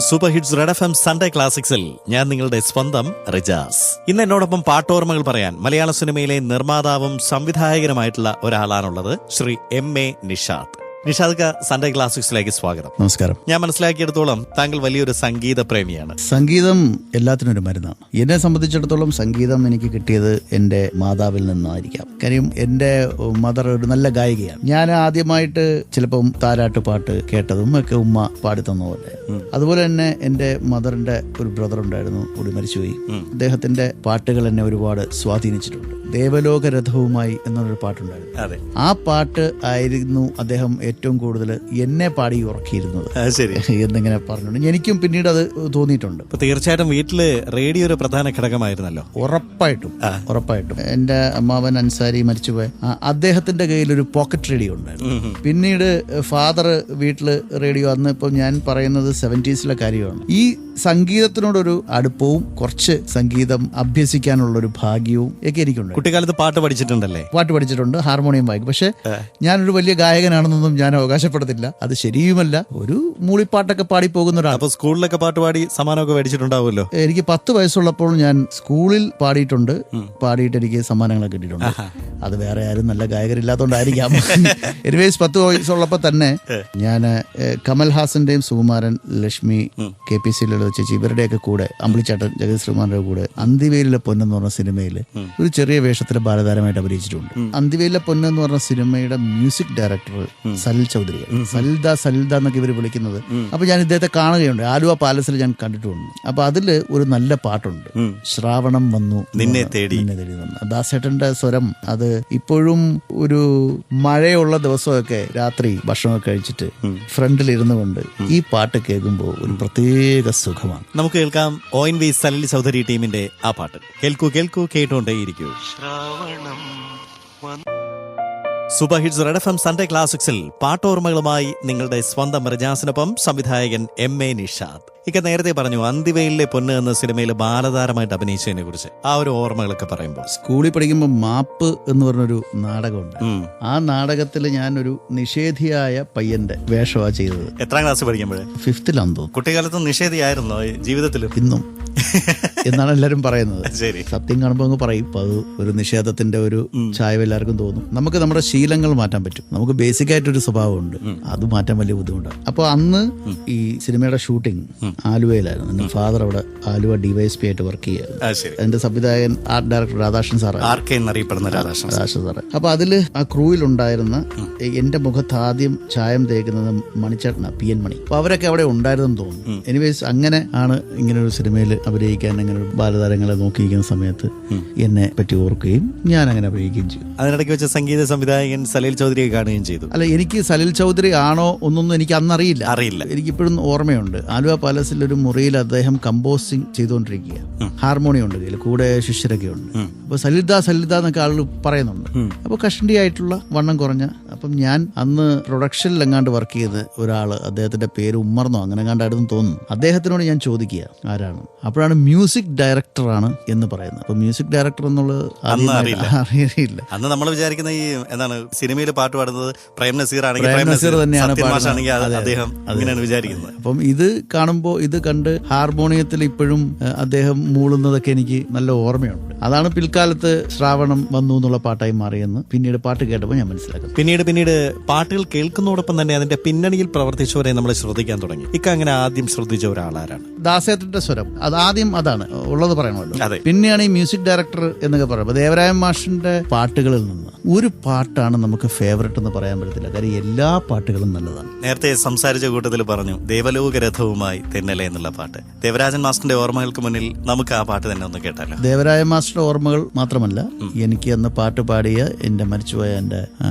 Super hits red FM Sunday ക്ലാസിക്സിൽ ഞാൻ നിങ്ങളുടെ സ്വന്തം റിജാസ്. ഇന്ന് എന്നോടൊപ്പം പാട്ടോർമ്മകൾ പറയാൻ മലയാള സിനിമയിലെ നിർമ്മാതാവും സംവിധായകനുമായിട്ടുള്ള ഒരാളാണുള്ളത്, ശ്രീ M.A. നിഷാദ്. നിഷാദ് സൺഡേ ക്ലാസിക്സിലേക്ക് സ്വാഗതം. നമസ്കാരം. ഞാൻ മനസ്സിലാക്കിയെടുത്തോളം താങ്കൾ വലിയൊരു സംഗീത പ്രേമിയാണ്. സംഗീതം എല്ലാത്തിനും ഒരു മരുന്നാണ്. എന്നെ സംബന്ധിച്ചിടത്തോളം സംഗീതം എനിക്ക് കിട്ടിയത് എന്റെ മാതാവിൽ നിന്നായിരിക്കാം. കാര്യം എന്റെ മദർ ഒരു നല്ല ഗായികയാണ്. ഞാൻ ആദ്യമായിട്ട് ചിലപ്പം താരാട്ട് പാട്ട് കേട്ടതും ഒക്കെ ഉമ്മ പാടിത്തന്ന പോലെ. അതുപോലെ തന്നെ എന്റെ മദറിന്റെ ഒരു ബ്രദർ ഉണ്ടായിരുന്നു, കൂടി മരിച്ചുപോയി. അദ്ദേഹത്തിന്റെ പാട്ടുകൾ എന്നെ ഒരുപാട് സ്വാധീനിച്ചിട്ടുണ്ട്. ദേവലോക രഥവുമായി എന്നൊരു പാട്ടുണ്ടായിരുന്നു. ആ പാട്ട് ആയിരുന്നു അദ്ദേഹം ഏറ്റവും കൂടുതൽ എന്നെ പാടി ഉറക്കിയിരുന്നത് എന്നിങ്ങനെ പറഞ്ഞിട്ടുണ്ട്. എനിക്കും പിന്നീട് അത് തോന്നിയിട്ടുണ്ട്. തീർച്ചയായിട്ടും വീട്ടില് റേഡിയോ ഒരു പ്രധാന ഘടകമായിരുന്നല്ലോ. ഉറപ്പായിട്ടും എന്റെ അമ്മാവൻ അൻസാരി മരിച്ചുപോയ അദ്ദേഹത്തിന്റെ കയ്യിൽ ഒരു പോക്കറ്റ് റേഡിയോ ഉണ്ടായിരുന്നു. പിന്നീട് ഫാദർ വീട്ടില് റേഡിയോ. അന്ന് ഇപ്പം ഞാൻ പറയുന്നത് 70s കാര്യമാണ്. ഈ സംഗീതത്തിനോടൊരു അടുപ്പവും കുറച്ച് സംഗീതം അഭ്യസിക്കാനുള്ളൊരു ഭാഗ്യവും ഒക്കെ എനിക്കുണ്ട്. കുട്ടിക്കാലത്ത് പാട്ട് പഠിച്ചിട്ടുണ്ടല്ലേ? പാട്ട് പഠിച്ചിട്ടുണ്ട്, ഹാർമോണിയം വായിക്കും. പക്ഷെ ഞാനൊരു വലിയ ഗായകനാണെന്നൊന്നും ഞാൻ അവകാശപ്പെടുന്നില്ല, അത് ശരിയുമല്ല. ഒരു മൂളിപ്പാട്ടൊക്കെ പാടി പോകുന്ന ഒരാൾ. അപ്പൊ സ്കൂളിലൊക്കെ പാട്ട് പാടി സമ്മാനമൊക്കെ മേടിച്ചിട്ടുണ്ടാവുമല്ലോ? എനിക്ക് 10 വയസ്സുള്ളപ്പോൾ ഞാൻ സ്കൂളിൽ പാടിയിട്ടുണ്ട്. പാടിയിട്ട് എനിക്ക് സമ്മാനങ്ങളൊക്കെ കിട്ടിയിട്ടുണ്ട്. അത് വേറെ ആരും നല്ല ഗായകരില്ലാത്തതുകൊണ്ടായിരിക്കാം. എനിവേസ് 10 വയസ്സുള്ളപ്പോൾ തന്നെ ഞാൻ കമൽഹാസന്റെയും സുകുമാരൻ, ലക്ഷ്മി, KPC ചേച്ചി, ഇവരുടെയൊക്കെ കൂടെ, അമ്പിളിച്ചാട്ടൻ, ജഗദീഷ് ശ്രീകുമാറിന്റെ കൂടെ അന്തിവേലിലെ പൊന്നെന്ന് പറഞ്ഞ സിനിമയിൽ ഒരു ചെറിയ വേഷത്തിലെ ബാലതാരമായിട്ട് അഭിനയിച്ചിട്ടുണ്ട്. അന്തിവേലിലെ പൊന്നെന്ന് പറഞ്ഞ സിനിമയുടെ മ്യൂസിക് ഡയറക്ടർ സലിൽ ചൗധരി, സലിത എന്നൊക്കെ ഇവർ വിളിക്കുന്നത്. അപ്പൊ ഞാൻ ഇദ്ദേഹത്തെ കാണുകയുണ്ട്. ആലുവ പാലസിൽ ഞാൻ കണ്ടിട്ടുണ്ട്. അപ്പൊ അതില് ഒരു നല്ല പാട്ടുണ്ട്, ശ്രാവണം വന്നു നിന്നെ തേടി വന്നു. ദാസേട്ടന്റെ സ്വരം അത് ഇപ്പോഴും ഒരു മഴയുള്ള ദിവസമൊക്കെ രാത്രി ഭക്ഷണമൊക്കെ കഴിച്ചിട്ട് ഫ്രണ്ടിൽ ഇരുന്നു കൊണ്ട് ഈ പാട്ട് കേൾക്കുമ്പോൾ ഒരു പ്രത്യേക സുഖമാണ്. നമുക്ക് കേൾക്കാം ONV സലിൽ ചൗധരി ടീമിന്റെ ആ പാട്ട്. കേൾക്കൂ കേട്ടോണ്ടേയിരിക്കൂ. Super hits red FM Sunday ക്ലാസിക്സിൽ പാട്ടോർമ്മകളുമായി നിങ്ങളുടെ സ്വന്തം റിജാസിനൊപ്പം സംവിധായകൻ M.A. നിഷാദ്. നേരത്തെ പറഞ്ഞു അന്തിവെയിലെ പൊന്ന് എന്ന സിനിമയിൽ ബാലതാരമായിട്ട് അഭിനയിച്ചതിനെ കുറിച്ച് ആ ഒരു ഓർമ്മകളൊക്കെ പറയുമ്പോൾ, സ്കൂളിൽ പഠിക്കുമ്പോൾ മാപ്പ് എന്ന് പറഞ്ഞൊരു നാടകമുണ്ട്. ആ നാടകത്തിൽ ഞാനൊരു നിഷേധിയായ പയ്യന്റെ വേഷമാണ് ചെയ്തത്. എത്രാം ക്ലാസ് പഠിക്കുമ്പോഴേ? 5th തോന്നുന്നു. കുട്ടിക്കാലത്തും നിഷേധിയായിരുന്നോ ജീവിതത്തിലും? ഇന്നും എന്നാണ് എല്ലാരും പറയുന്നത്. ശരി, സത്യം കാണുമ്പോൾ അങ്ങ് പറയും. അത് ഒരു നിഷേധത്തിന്റെ ഒരു ചായ എല്ലാവർക്കും തോന്നും. നമുക്ക് നമ്മുടെ ശീലങ്ങൾ മാറ്റാൻ പറ്റും. നമുക്ക് ബേസിക് ആയിട്ടൊരു സ്വഭാവമുണ്ട്, അത് മാറ്റാൻ വലിയ ബുദ്ധിമുട്ടാണ്. അപ്പൊ അന്ന് ഈ സിനിമയുടെ ഷൂട്ടിംഗ് ആലുവയിലായിരുന്നു. എന്റെ ഫാദർ അവിടെ ആലുവ DYSP ആയിട്ട് വർക്ക് ചെയ്യായിരുന്നു. എന്റെ സംവിധായകൻ art director Radhakrishnan sir. Radhakrishnan sir. അപ്പൊ അതില് ആ ക്രൂവിലുണ്ടായിരുന്ന എന്റെ മുഖത്ത് ആദ്യം ചായം തേക്കുന്നത് മണിച്ചേട്ടന, PN മണി. അപ്പൊ അവരൊക്കെ അവിടെ ഉണ്ടായിരുന്നെന്ന് തോന്നുന്നു. എനിവേസ് അങ്ങനെ ആണ് ഇങ്ങനെ ഒരു സിനിമയിൽ അഭിനയിക്കാൻ, അങ്ങനെ ഒരു ബാലതാരങ്ങളെ നോക്കിയിരിക്കുന്ന സമയത്ത് എന്നെ പറ്റി ഓർക്കുകയും ഞാൻ അങ്ങനെ അഭിനയിക്കുകയും ചെയ്തു. അതിനിടയ്ക്ക് വെച്ച സംഗീത സംവിധായകൻ സലിൽ ചൗധരിയെ കാണുകയും ചെയ്തു. അല്ല, എനിക്ക് സലിൽ ചൗധരി ആണോ ഒന്നൊന്നും എനിക്ക് അന്ന് അറിയില്ല. എനിക്കിപ്പോഴും ഓർമ്മയുണ്ട്, ആലുവ പാലസിൽ ഒരു മുറിയിൽ അദ്ദേഹം കമ്പോസിങ് ചെയ്തുകൊണ്ടിരിക്കുക. ഹാർമോണിയം ഉണ്ട് കയ്യിൽ, കൂടെ ശിഷ്യരൊക്കെ ഉണ്ട്. അപ്പൊ സലിത എന്നൊക്കെ ആളുകൾ പറയുന്നുണ്ട്. അപ്പൊ കഷണ്ടിയായിട്ടുള്ള വണ്ണം കുറഞ്ഞ. അപ്പം ഞാൻ അന്ന് പ്രൊഡക്ഷനിൽ എങ്ങാണ്ട് വർക്ക് ചെയ്ത് ഒരാള്, അദ്ദേഹത്തിന്റെ പേര് ഉമ്മർന്നോ അങ്ങനെ കണ്ടായിരുന്നു തോന്നുന്നു. അദ്ദേഹത്തിനോട് ഞാൻ ചോദിക്കുക ആരാണ്. അപ്പോഴാണ് മ്യൂസിക് ഡയറക്ടറാണ് എന്ന് പറയുന്നത്. അപ്പൊ മ്യൂസിക് ഡയറക്ടർ എന്നുള്ളത് അറിയില്ല. അന്ന് നമ്മൾ വിചാരിക്കുന്ന ഈ എന്താണ് സിനിമയിൽ പാട്ട് പാടുന്നത് പ്രേം നസീർ തന്നെയാണ് വിചാരിക്കുന്നത്. അപ്പം ഇത് കാണുമ്പോൾ, ഇത് കണ്ട് ഹാർമോണിയത്തിൽ ഇപ്പോഴും അദ്ദേഹം മൂളുന്നതൊക്കെ എനിക്ക് നല്ല ഓർമ്മയുണ്ട്. അതാണ് പിൽക്കാലത്ത് ശ്രാവണം വന്നു എന്നുള്ള പാട്ടായി മാറിയെന്ന് പിന്നീട് പാട്ട് കേട്ടപ്പോൾ ഞാൻ മനസ്സിലാക്കുന്നു. പിന്നീട് പാട്ടുകൾ കേൾക്കുന്നതോടൊപ്പം തന്നെ അതിന്റെ പിന്നണിയിൽ പ്രവർത്തിച്ചവരെ നമ്മൾ ശ്രദ്ധിക്കാൻ തുടങ്ങി. അങ്ങനെ ആദ്യം ശ്രദ്ധിച്ച ഒരാളാരാണ്? ദാസേട്ടന്റെ സ്വരം. അതാദ്യം അതാണ് ഉള്ളത് പറയണമല്ലോ. പിന്നെയാണ് ഈ മ്യൂസിക് ഡയറക്ടർ എന്നൊക്കെ പറയുമ്പോൾ ദേവരായ മാഷിന്റെ പാട്ടുകളിൽ നിന്ന് ഒരു പാട്ടാണ് നമുക്ക് ഫേവറേറ്റ് എന്ന് പറയാൻ പറ്റത്തില്ല. കാര്യം എല്ലാ പാട്ടുകളും നല്ലതാണ്. നേരത്തെ സംസാരിച്ച കൂട്ടത്തിൽ പറഞ്ഞു ദേവലോക രഥവുമായി തെന്നലെ എന്നുള്ള പാട്ട്. ദേവരാജൻ മാസ്റ്ററിന്റെ ഓർമ്മകൾക്ക് മുന്നിൽ നമുക്ക് ആ പാട്ട് തന്നെ ഒന്ന് കേട്ടാലോ? ദേവരായ മാസ്റ്ററുടെ ഓർമ്മകൾ മാത്രമല്ല, എനിക്ക് അന്ന് പാട്ട് പാടിയ എന്റെ മരിച്ചുപോയ എന്റെ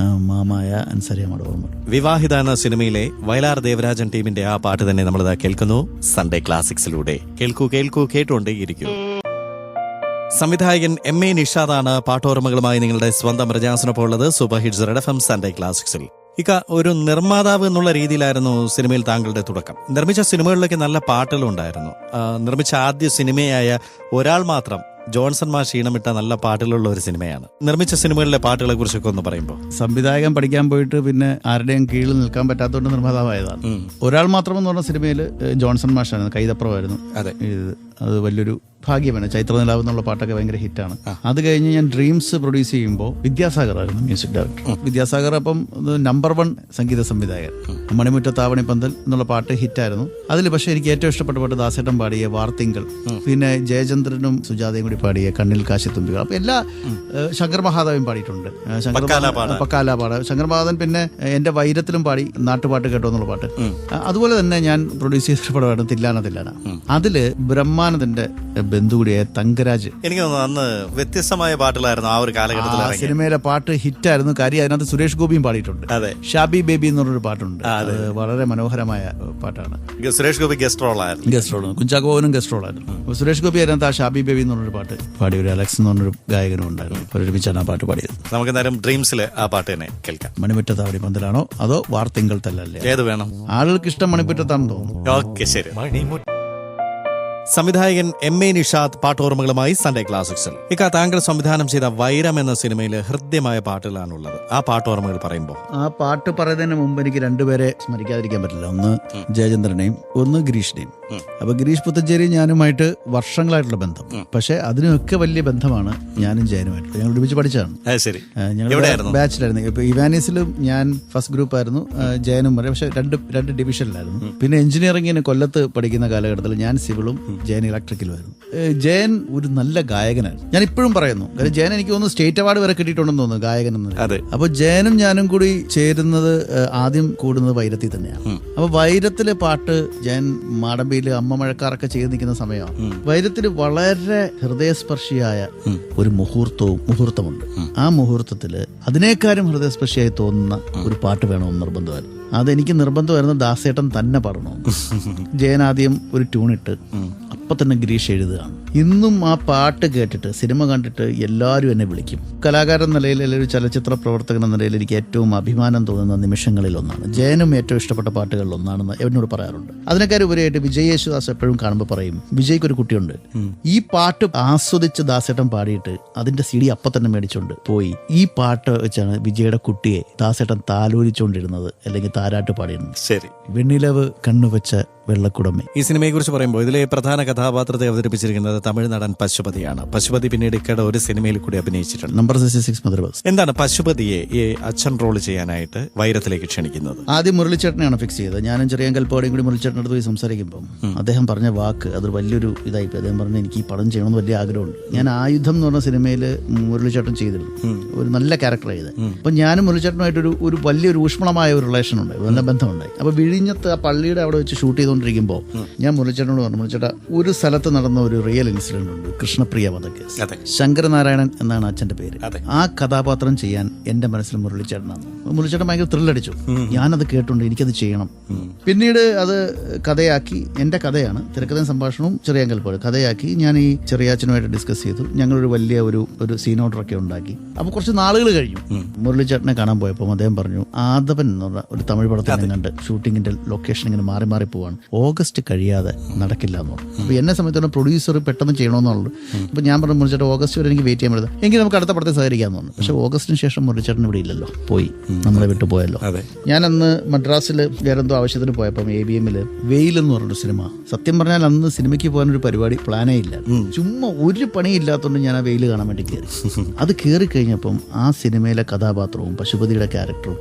മാമായ അൻസരിയമ്മയുടെ ഓർമ്മ. വിവാഹിത എന്ന സിനിമയിലെ വയലാർ ദേവരാജൻ ടീമിന്റെ ആ പാട്ട് തന്നെ നമ്മളിതാ കേൾക്കുന്നു സൺഡേ ക്ലാസിക്സിലൂടെ. കേൾക്കൂ കേട്ടോണ്ടേയിരിക്കും. സംവിധായകൻ M.A. നിഷാദാണ് പാട്ടോർമ്മകളുമായി നിങ്ങളുടെ സ്വന്തം റിജാസിനൊപ്പം ഉള്ളത് super hits red FM Sunday ക്ലാസിക്സിൽ. ഒരു നിർമ്മാതാവ് എന്നുള്ള രീതിയിലായിരുന്നു സിനിമയിൽ താങ്കളുടെ തുടക്കം. നിർമ്മിച്ച സിനിമകളിലൊക്കെ നല്ല പാട്ടുകളുണ്ടായിരുന്നു. നിർമ്മിച്ച ആദ്യ സിനിമയായ ഒരാൾ മാത്രം ജോൺസൺ മാഷ് ഈണമിട്ട നല്ല പാട്ടുകളുള്ള ഒരു സിനിമയാണ്. നിർമ്മിച്ച സിനിമകളിലെ പാട്ടുകളെ കുറിച്ചൊക്കെ ഒന്ന് പറയുമ്പോൾ. സംവിധായകൻ പഠിക്കാൻ പോയിട്ട് പിന്നെ ആരുടെയും കീഴിൽ നിൽക്കാൻ പറ്റാത്തതുകൊണ്ട് നിർമ്മാതാവായതാണ്. ഒരാൾ മാത്രമെന്ന് പറഞ്ഞ സിനിമയിൽ ജോൺസൺ മാഷാണ്, കൈതപ്രമായിരുന്നു. അതെ, അത് വലിയൊരു ഭാഗ്യമാണ്. ചൈത്രനിലാവ് എന്നുള്ള പാട്ടൊക്കെ ഭയങ്കര ഹിറ്റാണ്. അത് കഴിഞ്ഞ് ഞാൻ ഡ്രീംസ് പ്രൊഡ്യൂസ് ചെയ്യുമ്പോൾ വിദ്യാസാഗർ ആയിരുന്നു മ്യൂസിക് ഡയറക്ടർ. വിദ്യാസാഗർ അപ്പം നമ്പർ 1 സംഗീത സംവിധായകൻ. മണിമുറ്റത്താവണി പന്തൽ എന്നുള്ള പാട്ട് ഹിറ്റായിരുന്നു. അതിൽ പക്ഷേ എനിക്ക് ഏറ്റവും ഇഷ്ടപ്പെട്ട പാട്ട് ദാസേട്ടൻ പാടിയ വാർത്തിങ്കൾ, പിന്നെ ജയചന്ദ്രനും സുജാതയും കൂടി പാടിയ കണ്ണിൽ കാശിത്തുമ്പികൾ. അപ്പൊ എല്ലാ ശങ്കർ മഹാദേവൻ പാടിയിട്ടുണ്ട്. പക്കാല പാട് ശങ്കർ മഹാദേവൻ. പിന്നെ എന്റെ വൈരത്തിലും പാടി നാട്ടുപാട്ട് കേട്ടോ എന്നുള്ള പാട്ട്. അതുപോലെ തന്നെ ഞാൻ പ്രൊഡ്യൂസ് ചെയ്ത പടമാണ് തില്ലാന. അതില് ബ്രഹ്മാനന്ദന്റെ ബന്ധു കൂടിയായ തങ്കരാജ്. എനിക്ക് തോന്നുന്നു അന്ന് വ്യത്യസ്തമായ പാട്ടുകളായിരുന്നു ആ ഒരു കാലഘട്ടത്തിൽ. സിനിമയിലെ പാട്ട് ഹിറ്റായിരുന്നു. കാര്യം അതിനകത്ത് സുരേഷ് ഗോപിയും പാടിയിട്ടുണ്ട്. അതെ, ഷാബി ബേബി എന്ന് പറഞ്ഞൊരു പാട്ടുണ്ട്. അത് വളരെ മനോഹരമായ പാട്ടാണ്. സുരേഷ് ഗോപി ഗസ്റ്റ് റോൾ കുഞ്ചാക്കോവനും ഗസ്റ്റ് റോളായിരുന്നു. സുരേഷ് ഗോപി അതിനകത്ത് ആ ഷാബി ബേബി എന്ന് പറഞ്ഞൊരു പാട്ട് പാടി. ഒരു അലക്സ് എന്ന് പറഞ്ഞൊരു ഗായകനും ഉണ്ടായിരുന്നു. ഒരുമിച്ചാണ് ആ പാട്ട് പാടിയത്. നമുക്ക് എന്തായാലും ഡ്രീംസിലെ ആ പാട്ട് തന്നെ കേൾക്കാം. മണിമുറ്റത്താവടി പന്തലാണോ അതോ വാർത്തിങ്കൾ തല്ലല്ലേ? ഏത് വേണം? ആളുകൾക്ക് ഇഷ്ടം മണിമുറ്റത്താണെന്ന് തോന്നുന്നു. ഓക്കെ, ശരി. സംവിധായകൻ എം.എ. നിഷാദ് പാട്ടോർമ്മകളുമായി സൺഡേ ക്ലാസിക്സിൽ. താങ്കൾ സംവിധാനം ചെയ്ത വൈരം എന്ന സിനിമയിൽ ഹൃദ്യമായ പാട്ടുകളാണുള്ളത്. ആ പാട്ടോർമ്മകൾ പറയുമ്പോൾ. ആ പാട്ട് പറയുന്നതിന് മുമ്പ് എനിക്ക് രണ്ടുപേരെ സ്മരിക്കാതിരിക്കാൻ പറ്റില്ല. ഒന്ന് ജയചന്ദ്രനെയും ഒന്ന് ഗിരീഷിനെയും. അപ്പൊ ഗിരീഷ് പുത്തഞ്ചേരി ഞാനുമായിട്ട് വർഷങ്ങളായിട്ടുള്ള ബന്ധം. പക്ഷെ അതിനൊക്കെ വലിയ ബന്ധമാണ് ഞാനും ജയനുമായിട്ട്. ഞങ്ങൾ ഒരുമിച്ച് പഠിച്ചതാണ്. ഞങ്ങൾ ബാച്ചിലായിരുന്നു. ഇപ്പൊ ഇവാനീസിലും ഞാൻ ഫസ്റ്റ് ഗ്രൂപ്പ് ആയിരുന്നു, ജയനും വരെ. പക്ഷെ രണ്ട് ഡിവിഷനിലായിരുന്നു. പിന്നെ എഞ്ചിനീയറിംഗിന് കൊല്ലത്ത് പഠിക്കുന്ന കാലഘട്ടത്തിൽ ഞാൻ സിവിളും ജയൻ ഇലക്ട്രിക്കലുമായിരുന്നു. ജയൻ ഒരു നല്ല ഗായകനാണ്. ഞാൻ ഇപ്പോഴും പറയുന്നു. കാര്യം ജയൻ എനിക്ക് തോന്നുന്നു സ്റ്റേറ്റ് അവാർഡ് വരെ കിട്ടിയിട്ടുണ്ടെന്ന് തോന്നുന്നു ഗായകൻ എന്ന്. അപ്പൊ ജയനും ഞാനും കൂടി ചേരുന്നത് ആദ്യം കൂടുന്നത് വൈരത്തിൽ തന്നെയാണ്. അപ്പൊ വൈരത്തിലെ പാട്ട് ജയൻ മാടമ്പിയില് അമ്മ മഴക്കാറൊക്കെ ചെയ്ത് നിൽക്കുന്ന സമയമാണ്. വൈരത്തിൽ വളരെ ഹൃദയസ്പർശിയായ ഒരു മുഹൂർത്തമുണ്ട്. ആ മുഹൂർത്തത്തില് അതിനേക്കാളും ഹൃദയസ്പർശിയായി തോന്നുന്ന ഒരു പാട്ട് വേണമെന്ന് നിർബന്ധമായിരുന്നു. അതെനിക്ക് നിർബന്ധമായിരുന്നു ദാസേട്ടൻ തന്നെ പറഞ്ഞു. ജയൻ ആദ്യം ഒരു ട്യൂണിട്ട് അപ്പൊ തന്നെ ഗിരീഷ് എഴുതുകയാണ്. ഇന്നും ആ പാട്ട് കേട്ടിട്ട് സിനിമ കണ്ടിട്ട് എല്ലാവരും എന്നെ വിളിക്കും. കലാകാരൻ നിലയിൽ, അല്ലെങ്കിൽ ഒരു ചലച്ചിത്ര പ്രവർത്തകൻ എന്ന നിലയിൽ എനിക്ക് ഏറ്റവും അഭിമാനം തോന്നുന്ന നിമിഷങ്ങളിൽ ഒന്നാണ്. ജയനും ഏറ്റവും ഇഷ്ടപ്പെട്ട പാട്ടുകളിൽ ഒന്നാണെന്ന് എന്നോട് പറയാറുണ്ട്. അതിനേക്കാൾ ഉപരിയായിട്ട് വിജയ് യേശുദാസ് എപ്പോഴും കാണുമ്പോൾ പറയും, വിജയ്ക്ക് ഒരു കുട്ടിയുണ്ട്, ഈ പാട്ട് ആസ്വദിച്ച് ദാസേട്ടൻ പാടിയിട്ട് അതിന്റെ CD അപ്പം തന്നെ മേടിച്ചോണ്ട് പോയി ഈ പാട്ട് വെച്ചാണ് വിജയുടെ കുട്ടിയെ ദാസേട്ടൻ താലോലിച്ചുകൊണ്ടിരുന്നത്, അല്ലെങ്കിൽ താരാട്ട് പാടിയിരുന്നത്. ശരി. വെണ്ണിലവ് കണ്ണുവെച്ച വെള്ളക്കുടമേ. ഈ സിനിമയെ കുറിച്ച് പറയുമ്പോൾ ഇതിലെ പ്രധാന കഥാപാത്രത്തെ അവതരിപ്പിച്ചിരിക്കുന്നത് തമിഴ് നടൻ പശുപതിയാണ്. പശുപതി പിന്നീട് ഇക്കടെ ഒരു സിനിമയിൽ കൂടി അഭിനയിച്ചിട്ടുണ്ട്, നമ്പർ 66 മദ്രബസ്. എന്താണ് പശുപതിയെ ഈ അച്ഛൻ റോൾ ചെയ്യാനായിട്ട് വൈരത്തിലേക്ക് ക്ഷണിക്കുന്നത്? ആദ്യം മുരളിച്ചേട്ടനെയാണ് ഫിക്സ് ചെയ്തത്. ഞാനും ചെറിയ കൽപ്പാടിയും കൂടി മുരളിച്ചേട്ടൻ്റെ അടുത്ത് പോയി സംസാരിക്കുമ്പോൾ അദ്ദേഹം പറഞ്ഞ വാക്ക് അതൊരു വലിയൊരു ഇതായിപ്പോയി. അദ്ദേഹം പറഞ്ഞു, എനിക്ക് ഈ പടം ചെയ്യണമെന്ന് വലിയ ആഗ്രഹമുണ്ട്. ഞാൻ ആയുധം എന്ന് പറഞ്ഞ സിനിമയിൽ മുരളിച്ചേട്ടൻ ചെയ്തിരുന്നു, ഒരു നല്ല ക്യാരക്ടർ ചെയ്ത്. അപ്പൊ ഞാനും മുരളിച്ചേട്ടനുമായിട്ട് ഒരു വലിയൊരു ഊഷ്മളമായ ഒരു റിലേഷൻ ഉണ്ടായി, നല്ല ബന്ധമുണ്ടായി. അപ്പൊ വിഴിഞ്ഞത്ത് ആ പള്ളിയുടെ അവിടെ വെച്ച് ഷൂട്ട് ചെയ്തുകൊണ്ടിരിക്കുമ്പോൾ ഞാൻ മുരളിച്ചേട്ടനോട് പറഞ്ഞു, മുരളിച്ചേട്ടാ ഒരു സ്ഥലത്ത് നടന്ന ഒരു റിയൽ ഇൻസിഡന്റ് ഉണ്ട്, കൃഷ്ണപ്രിയ വധക്കേസ്. ശങ്കരനാരായണൻ എന്നാണ് അച്ഛന്റെ പേര്. ആ കഥാപാത്രം ചെയ്യാൻ എന്റെ മനസ്സിൽ മുരളിച്ചേട്ടനാണ്. മുരളിച്ചേട്ടൻ ഭയങ്കര ത്രില്ലടിച്ചു. ഞാനത് കേട്ടുണ്ട്, എനിക്കത് ചെയ്യണം. പിന്നീട് അത് കഥയാക്കി, എന്റെ കഥയാണ്, തിരക്കഥയും സംഭാഷണവും ചെറിയ കൽപ്പാട് കഥയാക്കി ഞാൻ ഈ ചെറിയാച്ചനുമായിട്ട് ഡിസ്കസ് ചെയ്തു. ഞങ്ങളൊരു വലിയ ഒരു സീൻ ഓർഡറൊക്കെ ഉണ്ടാക്കി. അപ്പൊ കുറച്ച് നാളുകൾ കഴിഞ്ഞു. മുരളിച്ചേട്ടനെ കാണാൻ പോയപ്പോൾ അദ്ദേഹം പറഞ്ഞു, ആദവൻ എന്ന് പറഞ്ഞ ഒരു തമിഴ് പടത്തിൽ കണ്ട് ഷൂട്ടിങ്ങിന്റെ ലൊക്കേഷൻ ഇങ്ങനെ മാറി മാറി പോവാണ്, ഓഗസ്റ്റ് കഴിയാതെ നടക്കില്ല എന്ന് പറഞ്ഞു. അപ്പൊ എന്നെ സംബന്ധിച്ചിടത്തോളം പ്രൊഡ്യൂസർ പെട്ടെന്ന് ചെയ്യണമെന്നുള്ളൂ. അപ്പൊ ഞാൻ പറഞ്ഞു, മുരളിച്ചേട്ടൻ ഓഗസ്റ്റ് വരെ എനിക്ക് വെയിറ്റ് ചെയ്യാൻ പറ്റുന്നത്, എങ്കിൽ നമുക്ക് അടുത്ത പടത്തെ സഹകരിക്കാമെന്ന് പറഞ്ഞു. പക്ഷെ ഓഗസ്റ്റിന് ശേഷം മുരളിച്ചേട്ടൻ ഇവിടെ ഇല്ലല്ലോ, പോയി, നമ്മളെ വിട്ടു പോയല്ലോ. ഞാൻ അന്ന് മദ്രാസിൽ വേറെന്തോ ആവശ്യത്തിന് പോയപ്പം ABM-ല് വെയിൽ എന്ന് പറഞ്ഞൊരു സിനിമ, സത്യം പറഞ്ഞാൽ അന്ന് സിനിമയ്ക്ക് പോകാനൊരു പരിപാടി പ്ലാനേ ഇല്ല, ചുമ്മാ ഒരു പണിയില്ലാത്തതുകൊണ്ട് ഞാൻ ആ വെയിൽ കാണാൻ വേണ്ടി കയറി. അത് കയറി കഴിഞ്ഞപ്പം ആ സിനിമയിലെ കഥാപാത്രവും പശുപതിയുടെ ക്യാരക്ടറും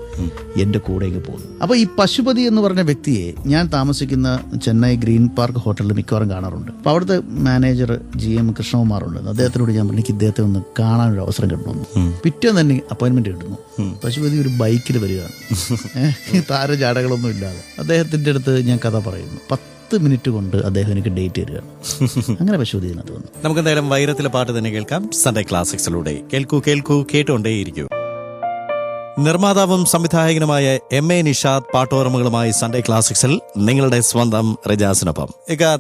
എന്റെ കൂടെ പോകുന്നു. അപ്പൊ ഈ പശുപതി എന്ന് പറഞ്ഞ വ്യക്തിയെ ഞാൻ താമസിക്കുന്ന ചെന്നൈ ഗ്രീൻ പാർക്ക് ഹോട്ടലിൽ മിക്കവാറും കാണാറുണ്ട്. അപ്പൊ അവിടുത്തെ മാനേജർ GM കൃഷ്ണകുമാറുണ്ട്. അദ്ദേഹത്തിനോട് ഞാൻ പറഞ്ഞു, എനിക്ക് ഇദ്ദേഹത്തെ ഒന്ന് കാണാനൊരു അവസരം കിട്ടണമെന്ന്. പിറ്റേന്ന് തന്നെ അപ്പോയിന്റ്മെന്റ് കിട്ടുന്നു. പശുപതി ഒരു ബൈക്കിൽ വരികയാണ്, താരജാടകളൊന്നും ഇല്ലാതെ. അദ്ദേഹത്തിന്റെ അടുത്ത് ഞാൻ കഥ പറയുന്നു. 10 മിനിറ്റ് കൊണ്ട് അദ്ദേഹം എനിക്ക് ഡേറ്റ് തരികയാണ്. അങ്ങനെ പശുപതി ഇതിനകത്ത് വന്നു. നമുക്ക് എന്തായാലും വൈരത്തിലെ പാട്ട് തന്നെ കേൾക്കാം സൺഡേ ക്ലാസിക്സിലൂടെ. കേൾക്കൂ കേൾക്കൂ കേട്ടുകൊണ്ടേയിരിക്കൂ. നിർമ്മാതാവും സംവിധായകനുമായ MA നിഷാദ് പാട്ടോർമ്മകളുമായി സൺഡേ ക്ലാസിക്സിൽ നിങ്ങളുടെ സ്വന്തം റിജാസിനൊപ്പം.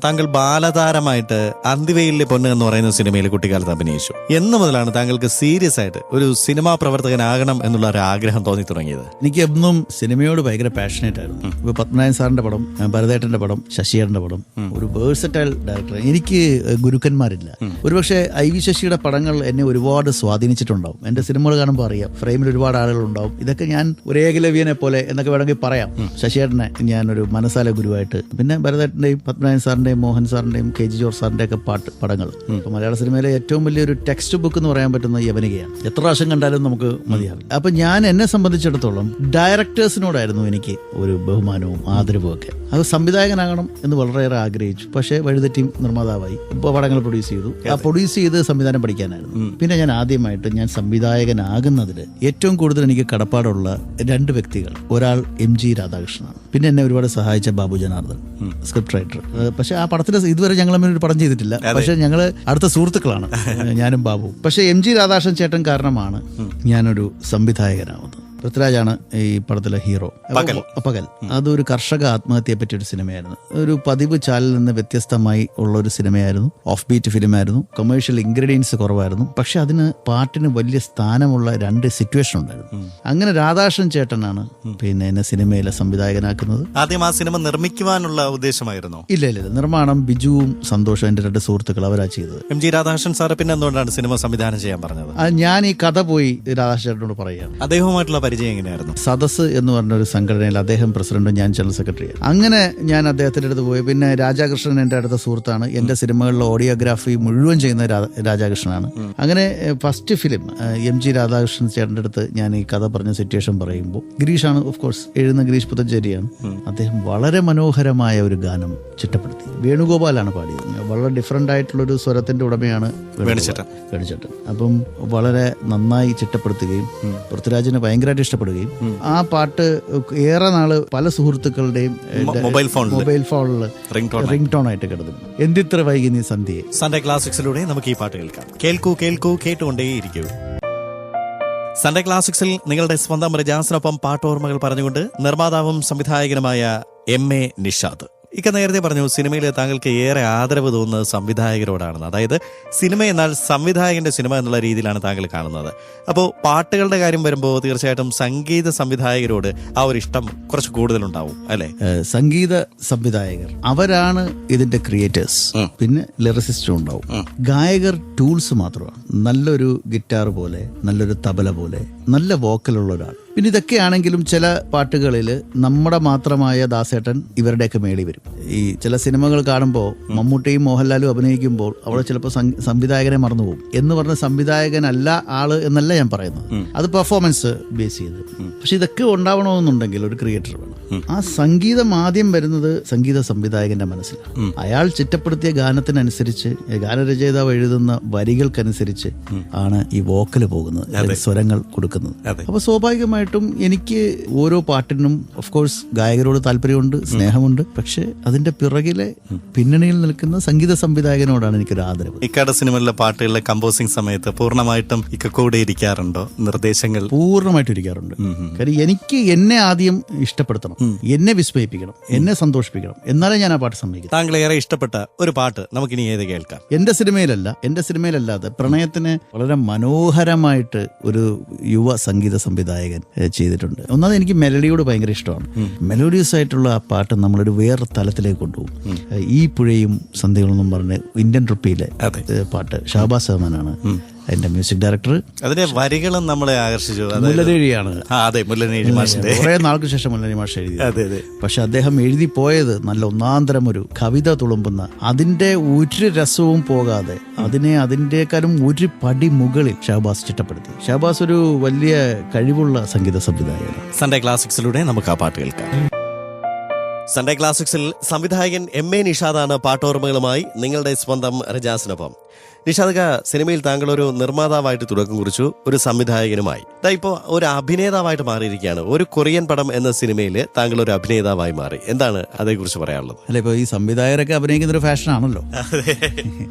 താങ്കൾ ബാലതാരമായിട്ട് അന്തിവെയിലെ പൊന്ന് എന്ന് പറയുന്ന സിനിമയിൽ കുട്ടിക്കാലത്ത് അഭിനയിച്ചു. എന്ന് മുതലാണ് താങ്കൾക്ക് സീരിയസ് ആയിട്ട് ഒരു സിനിമാ പ്രവർത്തകനാകണം എന്നുള്ള ഒരു ആഗ്രഹം തോന്നി തുടങ്ങിയത്? എനിക്ക് എന്നും സിനിമയോട് ഭയങ്കര പാഷനേറ്റ് ആയിരുന്നു. ഇപ്പൊ പത്മനാഭൻ സാറിന്റെ പടം, ഭരതേട്ടന്റെ പടം, ശശിയേട്ടന്റെ പടം, ഒരു വേഴ്സറ്റൈൽ ഡയറക്ടർ. എനിക്ക് ഗുരുക്കന്മാരില്ല. ഒരുപക്ഷെ IV ശശിയുടെ പടങ്ങൾ എന്നെ ഒരുപാട് സ്വാധീനിച്ചിട്ടുണ്ടാവും. എന്റെ സിനിമകൾ കാണുമ്പോൾ അറിയാം, ഫ്രെയിമിൽ ഒരുപാട് ആളുകളുണ്ടാവും. ഇതൊക്കെ ഞാൻ ഒരു ഏകലവ്യനെ പോലെ എന്നൊക്കെ വേണമെങ്കിൽ പറയാം. ശശിയേട്ടനെ ഞാനൊരു മനസാല ഗുരുവായിട്ട്, പിന്നെ ഭരതേട്ടന്റെയും പത്മനാഭൻ സാറിന്റെയും മോഹൻ സാറിന്റെയും KG ജോർജ് സാറിന്റെ ഒക്കെ പടങ്ങൾ ഇപ്പൊ മലയാള സിനിമയിലെ ഏറ്റവും വലിയൊരു ടെക്സ്റ്റ് ബുക്ക് എന്ന് പറയാൻ പറ്റുന്ന യവനികയാണ്. എത്ര പ്രാവശ്യം കണ്ടാലും നമുക്ക് മതിയാവില്ല. അപ്പൊ ഞാൻ എന്നെ സംബന്ധിച്ചിടത്തോളം ഡയറക്ടേഴ്സിനോടായിരുന്നു എനിക്ക് ഒരു ബഹുമാനവും ആദരവും ഒക്കെ. അത് സംവിധായകനാകണം എന്ന് വളരെയേറെ ആഗ്രഹിച്ചു. പക്ഷേ വഴിതെറ്റി നിർമ്മാതാവായി. ഇപ്പോൾ പടങ്ങൾ പ്രൊഡ്യൂസ് ചെയ്തു. ആ പ്രൊഡ്യൂസ് ചെയ്ത് സംവിധാനം പഠിക്കാനായിരുന്നു. പിന്നെ ഞാൻ ആദ്യമായിട്ട് ഞാൻ സംവിധായകനാകുന്നതിൽ ഏറ്റവും കൂടുതൽ എനിക്ക് കടപ്പാടുള്ള 2 വ്യക്തികൾ. ഒരാൾ MG രാധാകൃഷ്ണനാണ്. പിന്നെ എന്നെ ഒരുപാട് സഹായിച്ച ബാബു ജനാർദ്ദൻ, സ്ക്രിപ്റ്റ് റൈറ്റർ. പക്ഷെ ആ പടത്തിൽ ഇതുവരെ ഞങ്ങൾ തമ്മിൽ ഒരു പടം ചെയ്തിട്ടില്ല. പക്ഷെ ഞങ്ങള് അടുത്ത സുഹൃത്തുക്കളാണ്, ഞാനും ബാബു. പക്ഷെ MG രാധാകൃഷ്ണൻ ചേട്ടൻ കാരണമാണ് ഞാനൊരു സംവിധായകനാവുന്നത്. പൃഥ്വിരാജാണ് ഈ പടത്തിലെ ഹീറോ. പകൽ അതൊരു കർഷക ആത്മഹത്യയെ പറ്റിയ ഒരു സിനിമയായിരുന്നു. ഒരു പതിവ് ചാലിൽ നിന്ന് വ്യത്യസ്തമായി ഉള്ള ഒരു സിനിമയായിരുന്നു. ഓഫ് ബീറ്റ് ഫിലിമായിരുന്നു. കൊമേഴ്ഷ്യൽ ഇൻഗ്രീഡിയൻസ് കുറവായിരുന്നു. പക്ഷെ അതിന് പാട്ടിന് വലിയ സ്ഥാനമുള്ള 2 സിറ്റുവേഷൻ ഉണ്ടായിരുന്നു. അങ്ങനെ രാധാകൃഷ്ണൻ ചേട്ടനാണ് പിന്നെ എന്നെ സിനിമയിലെ സംവിധായകനാക്കുന്നത്. ആദ്യം ആ സിനിമ നിർമ്മിക്കുവാനുള്ള ഉദ്ദേശമായിരുന്നു? ഇല്ല. നിർമ്മാണം ബിജുവും സന്തോഷും എന്റെ 2 സുഹൃത്തുക്കൾ അവരാ ചെയ്തത്. MG രാധാകൃഷ്ണൻ സാറ് പിന്നെ എന്തുകൊണ്ടാണ് സിനിമ സംവിധാനം ചെയ്യാൻ പറഞ്ഞത്? ഞാൻ ഈ കഥ പോയി രാധാകൃഷ്ണൻ ചേട്ടനോട് പറയുകയാണ്. അദ്ദേഹവുമായിട്ടുള്ള എങ്ങനെയായിരുന്നു? സദസ് എന്ന് പറഞ്ഞ ഒരു സംഘടനയിൽ അദ്ദേഹം പ്രസിഡന്റും ഞാൻ ജനറൽ സെക്രട്ടറിയാണ്. അങ്ങനെ ഞാൻ അദ്ദേഹത്തിന്റെ അടുത്ത് പോയി. പിന്നെ രാജാകൃഷ്ണൻ എന്റെ അടുത്ത സുഹൃത്താണ്. എന്റെ സിനിമകളിലെ ഓഡിയോഗ്രാഫി മുഴുവൻ ചെയ്യുന്ന രാജാകൃഷ്ണനാണ്. അങ്ങനെ ഫസ്റ്റ് ഫിലിം MG രാധാകൃഷ്ണൻ ചേട്ടന്റെ അടുത്ത് ഞാൻ ഈ കഥ പറഞ്ഞ സിറ്റുവേഷൻ പറയുമ്പോൾ, ഗിരീഷാണ് ഓഫ് കോഴ്സ് എഴുതുന്ന, ഗിരീഷ് പുത്തഞ്ചേരിയാണ്. അദ്ദേഹം വളരെ മനോഹരമായ ഒരു ഗാനം ചിട്ടപ്പെടുത്തി. വേണുഗോപാലാണ് പാടിയത്. വളരെ ഡിഫറെന്റ് ആയിട്ടുള്ള ഒരു സ്വരത്തിന്റെ ഉടമയാണ് വേണുചേട്ടൻ. അപ്പം വളരെ നന്നായി ചിട്ടപ്പെടുത്തുകയും പൃഥ്വിരാജിനെ ഭയങ്കരമായിട്ട് ഇഷ്ടപ്പെടുകയും ആ പാട്ട് ഏറെ നാള് പല സുഹൃത്തുക്കളുടെയും മൊബൈൽ ഫോണിൽ റിംഗ് ടോൺ ആയിട്ട് കിടന്നു. എന്തിത്ര വൈകി നീ സന്ധ്യയെ. സൺഡേ ക്ലാസിക്സിലൂടെ നമുക്ക് ഈ പാട്ട് കേൾക്കാം. കേൾക്കൂ കേട്ടുകൊണ്ടേയിരിക്കൂ. സൺഡേ ക്ലാസിക്സിൽ നിങ്ങളുടെ സ്വന്തം റിജാസിനൊപ്പം പാട്ടോർമ്മകൾ പറഞ്ഞുകൊണ്ട് നിർമ്മാതാവും സംവിധായകനുമായ MA നിഷാദ്. നേരത്തെ പറഞ്ഞു സിനിമയിൽ താങ്കൾക്ക് ഏറെ ആദരവ് തോന്നുന്നത് സംവിധായകരോടാണെന്ന്. അതായത് സിനിമ എന്നാൽ സംവിധായകന്റെ സിനിമ എന്നുള്ള രീതിയിലാണ് താങ്കൾ കാണുന്നത്. അപ്പോൾ പാട്ടുകളുടെ കാര്യം വരുമ്പോൾ തീർച്ചയായിട്ടും സംഗീത സംവിധായകരോട് ആ ഒരു ഇഷ്ടം കുറച്ച് കൂടുതലുണ്ടാവും അല്ലെ? സംഗീത സംവിധായകർ അവരാണ് ഇതിന്റെ ക്രിയേറ്റേഴ്സ്. പിന്നെ ലിറിസിസ്റ്റും ഉണ്ടാവും. ഗായകർ ടൂൾസ് മാത്രമാണ്. നല്ലൊരു ഗിറ്റാർ പോലെ, നല്ലൊരു തബല പോലെ, നല്ല വോക്കലുള്ള ഒരാൾ. പിന്നെ ഇതൊക്കെയാണെങ്കിലും ചില പാട്ടുകളിൽ നമ്മുടെ മാത്രമായ ദാസേട്ടൻ ഇവരുടെയൊക്കെ മേളി വരും. ഈ ചില സിനിമകൾ കാണുമ്പോൾ മമ്മൂട്ടിയും മോഹൻലാലും അഭിനയിക്കുമ്പോൾ അവിടെ ചിലപ്പോൾ സംവിധായകനെ മറന്നുപോകും. എന്ന് പറഞ്ഞ സംവിധായകനല്ല ആള് എന്നല്ല ഞാൻ പറയുന്നത്. അത് പെർഫോമൻസ് ബേസ് ചെയ്ത്. പക്ഷെ ഇതൊക്കെ ഉണ്ടാവണമെന്നുണ്ടെങ്കിൽ ഒരു ക്രിയേറ്റർ വേണം. ആ സംഗീതം ആദ്യം വരുന്നത് സംഗീത സംവിധായകന്റെ മനസ്സിലാണ്. അയാൾ ചിട്ടപ്പെടുത്തിയ ഗാനത്തിനനുസരിച്ച്, ഗാനരചയിതാവ് എഴുതുന്ന വരികൾക്കനുസരിച്ച് ആണ് ഈ വോക്കല് പോകുന്നത്, സ്വരങ്ങൾ കൊടുക്കുന്നത്. അപ്പൊ സ്വാഭാവികമായിട്ടും എനിക്ക് ഓരോ പാട്ടിനും ഓഫ് കോഴ്സ് ഗായകരോട് താല്പര്യമുണ്ട്, സ്നേഹമുണ്ട്. പക്ഷെ അതിന്റെ പിറകിലെ പിന്നണിയിൽ നിൽക്കുന്ന സംഗീത സംവിധായകനോടാണ് എനിക്കൊരു ആദരവ്. ഇക്കാട് സിനിമയിലെ പാട്ടുകളിലെ കമ്പോസിംഗ് സമയത്ത് പൂർണ്ണമായിട്ടും കൂടെ ഇരിക്കാറുണ്ടോ? നിർദ്ദേശങ്ങൾ പൂർണ്ണമായിട്ടും ഇരിക്കാറുണ്ട്. കാര്യം എനിക്ക് എന്നെ ആദ്യം ഇഷ്ടപ്പെടുത്തണം, എന്നെ വിസ്മയിപ്പിക്കണം, എന്നെ സന്തോഷിപ്പിക്കണം, എന്നാലേ ഞാൻ ആ പാട്ട് സമ്മതിക്കും. താങ്കൾ ഏറെ ഇഷ്ടപ്പെട്ട ഒരു പാട്ട് നമുക്കിനി ഏത് കേൾക്കാം? എന്റെ സിനിമയിലല്ലാതെ പ്രണയത്തിന് വളരെ മനോഹരമായിട്ട് ഒരു യുവ സംഗീത സംവിധായകൻ ചെയ്തിട്ടുണ്ട്. ഒന്നാമത് എനിക്ക് മെലഡിയോട് ഭയങ്കര ഇഷ്ടമാണ്. മെലോഡിയസ് ആയിട്ടുള്ള ആ പാട്ട് നമ്മളൊരു വേറെ തലത്തിലേക്ക് കൊണ്ടുപോകും. ഈ പുഴയും സന്ധ്യകളെന്നും പറഞ്ഞ് ഇന്ത്യൻ റുപ്പിയിലെ പാട്ട് ഷഹബാസ് റഹ്മാനാണ് അതിന്റെ മ്യൂസിക് ഡയറക്ടർ. അതിന്റെ വരികളും നമ്മളെ ആകർഷിച്ചു. മുല്ലനേഴിയാണ്. കുറെ നാൾക്ക് ശേഷം മുല്ലനേഴി മാഷ് എഴുതി. പക്ഷെ അദ്ദേഹം എഴുതി പോയത് നല്ല ഒന്നാന്തരം ഒരു കവിത തുളുമ്പുന്ന, അതിന്റെ ഒരു രസവും പോകാതെ അതിന്റെക്കാളും ഒരു പടി മുകളിൽ ഷഹബാസ് ചിട്ടപ്പെടുത്തി. ഷഹബാസ് ഒരു വലിയ കഴിവുള്ള സംഗീത സംവിധായകനാണ്. സൺഡേ ക്ലാസിക്സിലൂടെ നമുക്ക് ആ പാട്ട് കേൾക്കാം. സൺഡേ ക്ലാസിക്സിൽ സംവിധായകൻ എം.എ. നിഷാദാണ് പാട്ടോർമ്മകളുമായി നിങ്ങളുടെ സ്വന്തം റിജാസിനൊപ്പം. നിഷാദ്, സിനിമയിൽ താങ്കൾ ഒരു നിർമ്മാതാവായിട്ട് തുടക്കം കുറിച്ചു, ഒരു സംവിധായകനുമായി. ഇപ്പോ ഒരു അഭിനേതാവായിട്ട് മാറിയിരിക്കുകയാണ്. ഒരു കൊറിയൻ പടം എന്ന സിനിമയിൽ താങ്കൾ ഒരു അഭിനേതാവായി മാറി. എന്താണ് അതേക്കുറിച്ച് പറയാനുള്ളത്? അല്ല, ഇപ്പൊ ഈ സംവിധായകരൊക്കെ അഭിനയിക്കുന്ന ഒരു ഫാഷനാണല്ലോ.